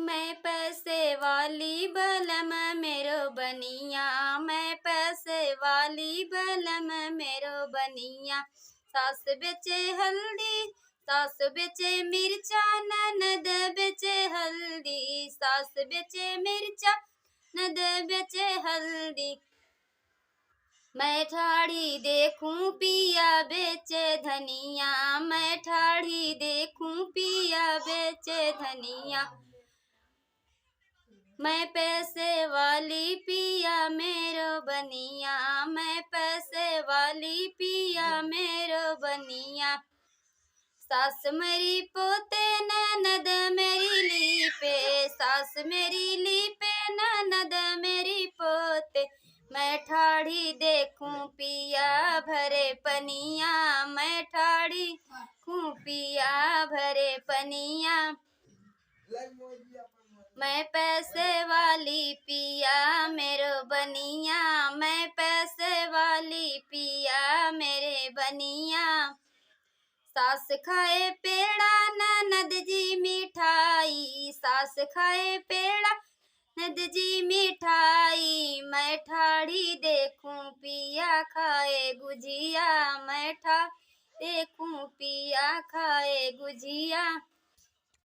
मैं पैसे वाली बलम मेरो बनिया, मैं पैसे वाली बलम मेरो बनिया। सास बेचे हल्दी, सास बेचे मिर्चा, ननद बेचे हल्दी, सास बेचे मिर्चा, ननद बेचे हल्दी। मैं ठाड़ी देखूं पिया बेचे धनिया, मैं ठाड़ी देखूं पिया बेचे धनिया। मैं पैसे वाली पिया मेरो बनिया, मैं पैसे वाली पिया मेरो बनिया। सास मेरी पोते ननद मेरी लीपे, सास मेरी लीपे ननद मेरी पोते। मैं ठाड़ी देखूं पिया भरे पनिया, मैं ठाड़ी देखूं पिया भरे पनिया। मैं पैसे वाली पिया मेरो बनिया, मैं पैसे वाली पिया मेरे बनिया। सास खाए पेड़ा ननद जी मिठाई, सास खाए पेड़ा ननद जी मिठाई। मैं ठाड़ी देखूं पिया खाए गुजिया, मैं ठाड़ी देखूं पिया खाए गुजिया।